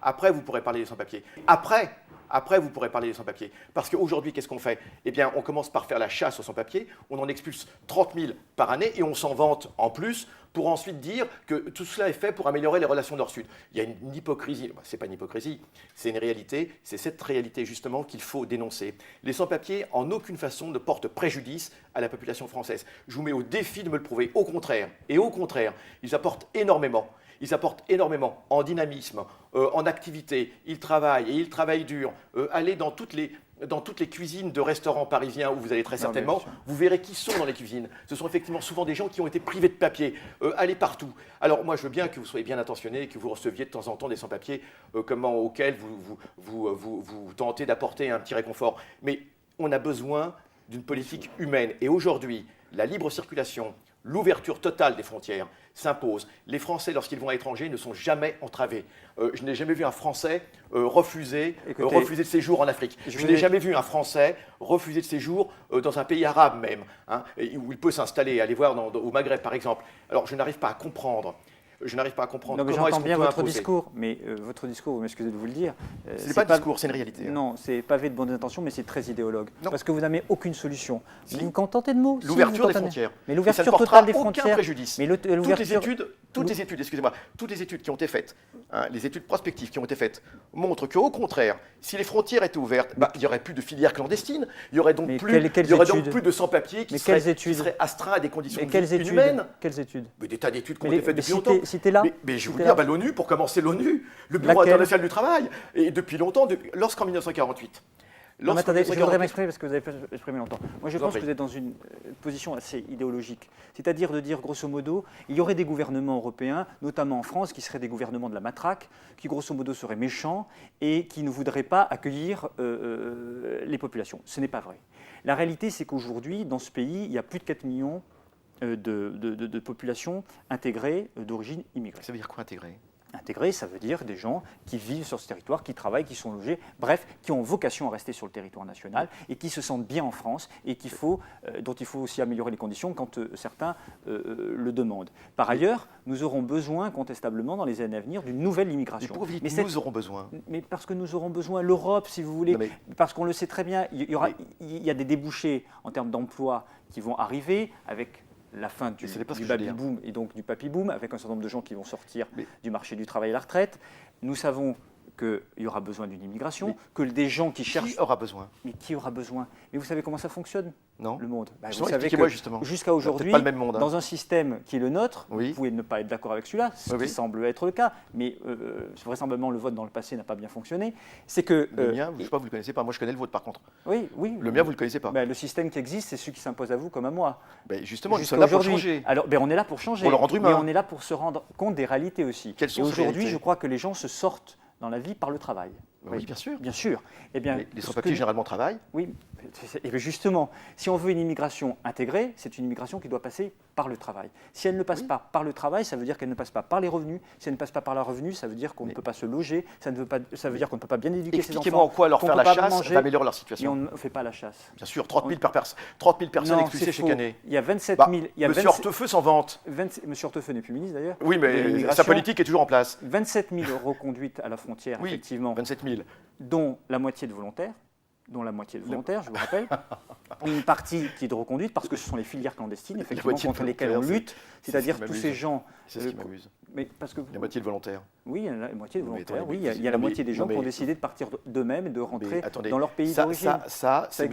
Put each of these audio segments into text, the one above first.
Après, vous pourrez parler des sans-papiers. Après, vous pourrez parler des sans-papiers. Parce qu'aujourd'hui, qu'est-ce qu'on fait? Eh bien, on commence par faire la chasse aux sans-papiers, on en expulse 30 000 par année et on s'en vante en plus pour ensuite dire que tout cela est fait pour améliorer les relations Nord-Sud. Il y a une hypocrisie. Ce n'est pas une hypocrisie, c'est une réalité. C'est cette réalité, justement, qu'il faut dénoncer. Les sans-papiers, en aucune façon, ne portent préjudice à la population française. Je vous mets au défi de me le prouver. Au contraire, ils apportent énormément. Ils apportent énormément en dynamisme, en activité. Ils travaillent et ils travaillent dur. Allez dans toutes les cuisines de restaurants parisiens où vous allez très certainement, vous verrez qui sont dans les cuisines. Ce sont effectivement souvent des gens qui ont été privés de papier. Allez partout. Alors moi, je veux bien que vous soyez bien intentionnés et que vous receviez de temps en temps des sans-papiers auxquels vous tentez d'apporter un petit réconfort. Mais on a besoin d'une politique humaine. Et aujourd'hui, la libre circulation, l'ouverture totale des frontières s'impose. Les Français, lorsqu'ils vont à l'étranger, ne sont jamais entravés. Je n'ai jamais vu un Français refuser de séjour en Afrique. Je n'ai jamais vu un Français refuser de séjour dans un pays arabe même, hein, où il peut s'installer, aller voir au Maghreb par exemple. Alors je n'arrive pas à comprendre. Non, mais comment est-ce qu'on peut votre discours, mais votre discours, vous m'excusez de vous le dire. Ce n'est pas un discours, c'est une réalité. Non, c'est pavé de bonnes intentions, mais c'est très idéologue. Non. Parce que vous n'avez aucune solution. Vous vous contentez de mots. L'ouverture des frontières. Mais l'ouverture totale des frontières. Aucun préjudice. Mais toutes les études qui ont été faites, hein, les études prospectives qui ont été faites, montrent qu'au contraire, si les frontières étaient ouvertes, il n'y aurait plus de filières clandestines, il n'y aurait donc plus de sans-papiers qui seraient astreints à des conditions inhumaines. Quelles études? Des tas d'études qui ont été faites depuis longtemps. Citez là. Mais je vous dis, l'ONU, pour commencer l'ONU, le Bureau international du travail, et depuis longtemps, lorsqu'en 1948. Attendez, je voudrais m'exprimer parce que vous avez exprimé longtemps. Moi, je pense que vous êtes dans une position assez idéologique. C'est-à-dire de dire, grosso modo, il y aurait des gouvernements européens, notamment en France, qui seraient des gouvernements de la matraque, qui, grosso modo, seraient méchants et qui ne voudraient pas accueillir les populations. Ce n'est pas vrai. La réalité, c'est qu'aujourd'hui, dans ce pays, il y a plus de 4 millions de populations intégrées d'origine immigrée. Ça veut dire quoi intégrer? Intégrés, ça veut dire des gens qui vivent sur ce territoire, qui travaillent, qui sont logés, bref, qui ont vocation à rester sur le territoire national et qui se sentent bien en France et dont il faut aussi améliorer les conditions quand certains le demandent. Par ailleurs, nous aurons besoin, incontestablement, dans les années à venir, d'une nouvelle immigration. Mais pourquoi vous dites nous aurons besoin? Mais parce que nous aurons besoin, l'Europe, si vous voulez, parce qu'on le sait très bien, il y a des débouchés en termes d'emploi qui vont arriver avec la fin du baby-boom et donc du papy-boom, avec un certain nombre de gens qui vont sortir du marché du travail à la retraite. Nous savons qu'il y aura besoin d'une immigration, que des gens qui cherchent... Qui aura besoin? Mais qui aura besoin? Mais vous savez comment ça fonctionne? Non. Le monde. Vous savez que jusqu'à aujourd'hui, dans un système qui est le nôtre, vous pouvez ne pas être d'accord avec celui-là, ce qui semble être le cas, mais vraisemblablement le vote dans le passé n'a pas bien fonctionné. C'est que le mien, je ne sais pas, vous ne le connaissez pas. Moi, je connais le vôtre par contre. Oui. Le mien, vous ne le connaissez pas. Le système qui existe, c'est celui qui s'impose à vous comme à moi. Justement, nous sommes là pour changer. Alors, on est là pour changer. Pour le rendre humain. Mais on est là pour se rendre compte des réalités aussi. Quelles sont Et ces aujourd'hui, réalités? je crois que les gens se sortent dans la vie par le travail. Oui, bien sûr. Bien sûr. Eh bien, les sans-papiers généralement travaillent. Oui, et bien justement, si on veut une immigration intégrée, c'est une immigration qui doit passer par le travail. Si elle ne passe pas par le travail, ça veut dire qu'elle ne passe pas par les revenus. Si elle ne passe pas par le revenu, ça veut dire qu'on ne peut pas se loger, ça veut dire qu'on ne peut pas bien éduquer ses enfants. Expliquez-moi en quoi leur faire la chasse va améliorer leur situation. Et on ne fait pas la chasse. Bien sûr, 30 000 personnes expulsées chaque année. Il y a 27 000... Monsieur Hortefeux s'en vante. Monsieur Hortefeux n'est plus ministre d'ailleurs. Oui, mais sa politique est toujours en place. 27 000 reconduites à la frontière, effectivement. 27 000. Dont la moitié de volontaires, je vous rappelle, une partie qui est de reconduite parce que ce sont les filières clandestines, effectivement, contre lesquelles on lutte, c'est-à-dire tous ces gens... C'est ce qui m'amuse. Mais parce que la moitié de volontaires. Oui, il y a la moitié de volontaires. Oui, il y a la moitié des gens qui ont décidé de partir d'eux-mêmes et de rentrer dans leur pays d'origine. Ça, c'est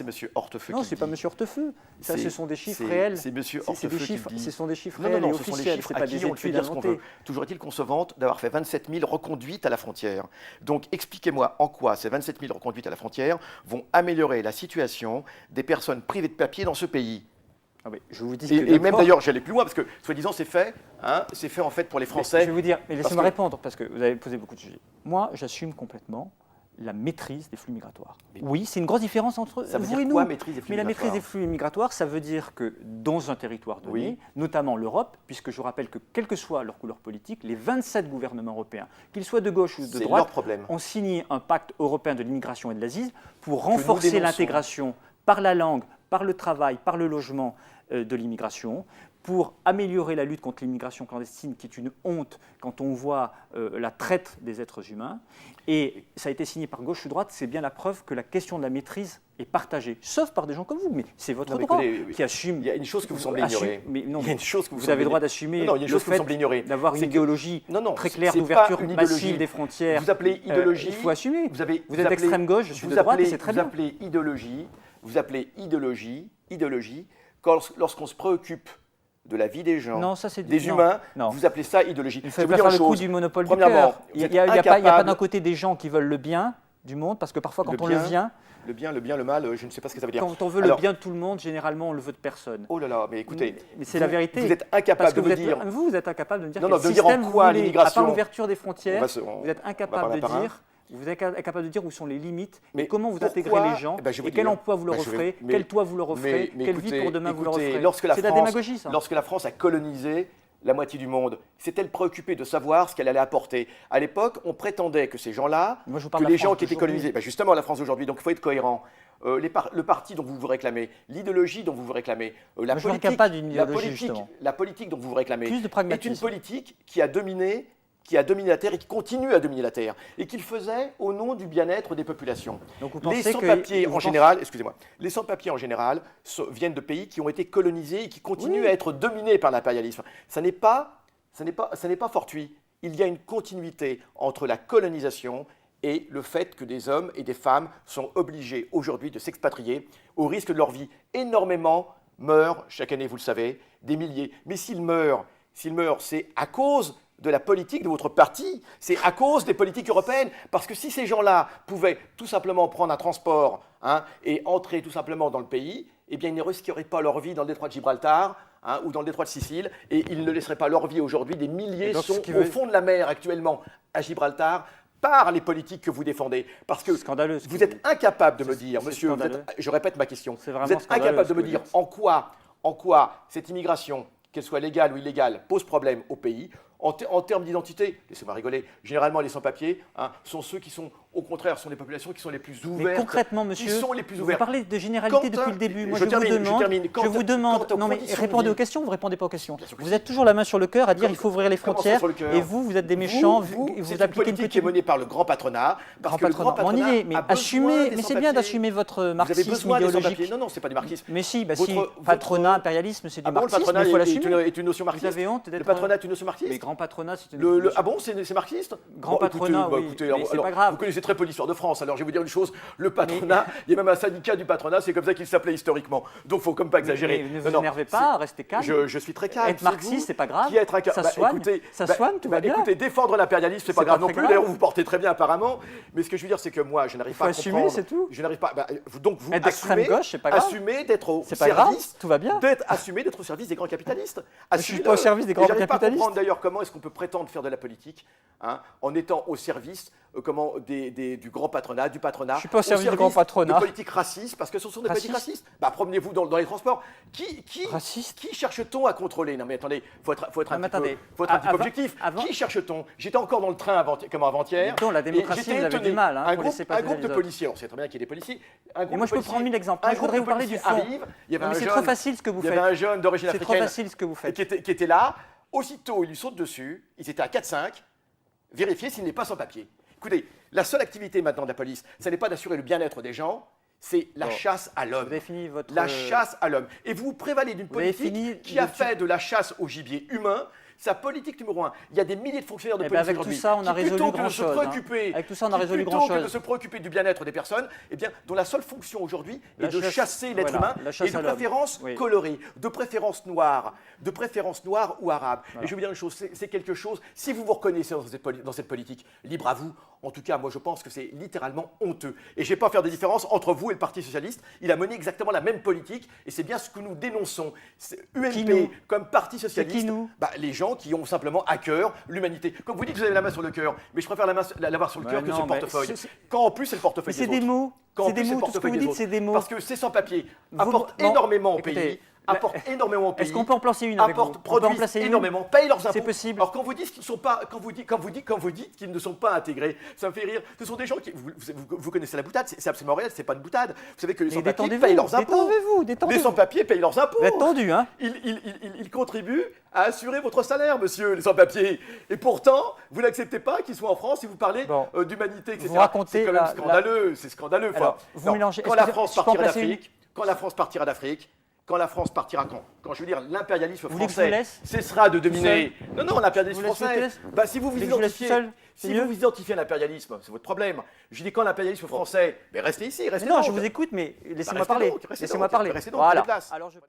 monsieur Hortefeux. Non, c'est pas monsieur Hortefeux. Ça, ce sont des chiffres réels. C'est monsieur Hortefeux qui dit. Ce sont des chiffres réels et officiels. C'est pas des études inventées. Toujours est-il qu'on se vante d'avoir fait 27 000 reconduites à la frontière. Donc, expliquez-moi en quoi ces 27 000 reconduites à la frontière vont améliorer la situation des personnes privées de papier dans ce pays. Ah oui, je vous dis et même d'ailleurs, j'allais plus loin parce que, soi-disant, c'est fait en fait pour les Français. Mais je vais vous dire, mais laissez-moi répondre parce que vous avez posé beaucoup de sujets. Moi, j'assume complètement la maîtrise des flux migratoires. Oui, c'est une grosse différence entre vous et nous. Quoi, maîtrise des flux la maîtrise des flux migratoires, ça veut dire que dans un territoire donné, notamment l'Europe, puisque je rappelle que quelle que soit leur couleur politique, les 27 gouvernements européens, qu'ils soient de gauche ou de droite, ont signé un pacte européen de l'immigration et de l'asile pour renforcer l'intégration par la langue, par le travail, par le logement de l'immigration, pour améliorer la lutte contre l'immigration clandestine, qui est une honte quand on voit la traite des êtres humains. Et ça a été signé par gauche ou droite, c'est bien la preuve que la question de la maîtrise est partagée, sauf par des gens comme vous, mais c'est votre droit qui assume. Il y a une chose que vous semblez ignorer. Mais non, il y a une chose que vous avez le droit d'assumer le fait d'avoir une idéologie très claire d'ouverture massive des frontières. Vous appelez idéologie. Il faut assumer. Vous êtes appelez, d'extrême gauche, je suis de droite, et c'est très bien. Vous appelez idéologie lorsqu'on se préoccupe de la vie des gens, des humains, vous appelez ça idéologie. Il ne faut pas faire le coup du monopole du cœur. Il n'y a pas d'un côté des gens qui veulent le bien du monde, parce que parfois quand on le vient... Le bien, le mal, je ne sais pas ce que ça veut dire. Quand on veut le bien de tout le monde, généralement, on le veut de personne. Oh là là, mais écoutez, mais c'est la vérité. Vous êtes incapable de me dire... Vous êtes incapable de me dire que le système, à part l'ouverture des frontières, vous êtes incapable de dire... Vous êtes incapable de dire où sont les limites, mais comment vous intégrez les gens, et quel emploi vous leur offrez, quel toit vous leur offrez, quelle vie pour demain vous leur offrez. C'est de la démagogie, ça. Lorsque la France a colonisé la moitié du monde, s'est-elle préoccupée de savoir ce qu'elle allait apporter? À l'époque, on prétendait que ces gens-là, que les gens qui étaient colonisés, justement la France aujourd'hui, donc il faut être cohérent. Le parti dont vous vous réclamez, l'idéologie dont vous vous réclamez, la politique dont vous vous réclamez, est une politique qui a dominé la Terre et qui continue à dominer la Terre, et qu'il faisait au nom du bien-être des populations. Les sans-papiers en général, les sans-papiers en général viennent de pays qui ont été colonisés et qui continuent à être dominés par l'impérialisme. Ça n'est pas fortuit. Il y a une continuité entre la colonisation et le fait que des hommes et des femmes sont obligés aujourd'hui de s'expatrier au risque de leur vie. Énormément meurent chaque année, vous le savez, des milliers. Mais s'ils meurent, c'est à cause de la politique de votre parti, c'est à cause des politiques européennes. Parce que si ces gens-là pouvaient tout simplement prendre un transport et entrer tout simplement dans le pays, eh bien ils ne risqueraient pas leur vie dans le détroit de Gibraltar ou dans le détroit de Sicile, et ils ne laisseraient pas leur vie aujourd'hui. Des milliers sont au fond de la mer actuellement à Gibraltar par les politiques que vous défendez. Parce que vous êtes incapable de me dire, monsieur, je répète ma question, vous êtes incapable de me dire en quoi cette immigration, qu'elle soit légale ou illégale, pose problème au pays. En termes d'identité, laissez-moi rigoler, généralement les sans-papiers sont ceux qui sont, au contraire, sont les populations qui sont les plus ouvertes. Mais concrètement, monsieur, qui sont les plus ouvertes. Vous parlez de généralité depuis le début. Moi, je vous demande, non mais répondez aux questions, vous ne répondez pas aux questions. Vous êtes toujours la main sur le cœur à dire qu'il faut ouvrir les frontières, et vous êtes des méchants, vous appliquez une politique qui est menée par le grand patronat. Parce que le grand patronat mais assumez, mais c'est bien d'assumer votre marxisme idéologique. Non, c'est pas du marxisme. Mais si, patronat, impérialisme, c'est du marxisme, il faut l'assumer. est une notion marxiste. Vous avez honte d'être... Le patronat est une notion marxiste. Mais grand patronat, c'est une... Ah bon, c'est marxiste? Grand patronat, oui, mais c'est pas grave. Vous connaissez très peu l'histoire de France, alors je vais vous dire une chose, le patronat, il y a même un syndicat du patronat, c'est comme ça qu'il s'appelait historiquement. Donc il ne faut comme pas exagérer. Ne vous énervez pas, restez calme. Je suis très calme. Être marxiste, c'est pas grave. Ça soigne, tout va bien. Écoutez, défendre l'impérialisme, c'est pas grave non plus, d'ailleurs vous portez très bien apparemment, mais ce que je veux dire, c'est que moi, je n'arrive pas à comprendre. C'est tout. Je n'arrive pas, donc vous assumez d'être au service, tout va bien. Assumez d'être au service des grands capitalistes. Je ne suis pas au service des grands capitalistes. J'arrive pas à comprendre d'ailleurs comment est-ce qu'on peut prétendre faire de la politique en étant au service du grand patronat, du patronat. Je ne suis pas au service du grand patronat. De politiques racistes, parce que ce sont des politiques racistes. Promenez-vous dans les transports. Qui cherche-t-on à contrôler? Non mais attendez, il faut être un petit peu objectif. Qui cherche-t-on? J'étais encore dans le train avant-hier. La démocratie, vous avez du mal. Un groupe de policiers, on sait très bien qu'il y a des policiers. Et moi je peux prendre 1000 exemples. Je voudrais vous parler du fond. C'est trop facile ce que vous faites. Il y avait un jeune d'origine africaine. C'est trop facile ce que vous faites. Qui était là. Aussitôt, il lui saute dessus. Ils étaient à 4-5. Vérifier s'il n'est pas sans papier. Écoutez, la seule activité maintenant de la police, ce n'est pas d'assurer le bien-être des gens, c'est la chasse à l'homme. La chasse à l'homme. Et vous vous prévalez d'une politique qui a fait de la chasse au gibier humain sa politique numéro 1. Il y a des milliers de fonctionnaires de police aujourd'hui qui, plutôt que de se préoccuper du bien-être des personnes, dont la seule fonction aujourd'hui est de chasser l'être humain, et de préférence coloré, de préférence noire ou arabe. Et je vais vous dire une chose, c'est quelque chose, si vous vous reconnaissez dans cette politique, libre à vous. En tout cas, moi je pense que c'est littéralement honteux. Et je ne vais pas faire de différence entre vous et le Parti Socialiste. Il a mené exactement la même politique, et c'est bien ce que nous dénonçons. UMP comme Parti Socialiste, les gens qui ont simplement à cœur l'humanité. Comme vous dites que vous avez la main sur le cœur, mais je préfère l'avoir sur le cœur que sur le portefeuille. Quand en plus c'est le portefeuille des autres. C'est des mots. C'est des mots, tout ce que vous dites, c'est des mots. Parce que ces sans-papiers apportent énormément au pays. apportent énormément au pays. Est-ce qu'on peut en placer une avec vous? Apportent, produisent énormément, payent leurs impôts. C'est possible. Alors quand vous dites qu'ils sont pas, quand vous dites qu'ils ne sont pas intégrés, ça me fait rire. Ce sont des gens qui, vous connaissez la boutade, c'est absolument réel, c'est pas une boutade. Vous savez que les sans-papiers payent leurs impôts. Détendez-vous. Les sans-papiers payent leurs impôts. Vous êtes tendu, hein? Ils contribuent à assurer votre salaire, monsieur, les sans-papiers. Et pourtant, vous n'acceptez pas qu'ils soient en France et vous parlez d'humanité, etc. Vous racontez c'est quand même scandaleux. C'est scandaleux. Alors, vous mélangez. Quand la France partira d'Afrique, quand la France partira quand je veux dire l'impérialisme français cessera de dominer. Non, l'impérialisme français. Bah, si vous vous identifiez à l'impérialisme, c'est votre problème. Je dis quand l'impérialisme français, mais restez ici, restez. Non, je vous écoute, mais laissez-moi parler. Laissez-moi parler. Voilà. Alors je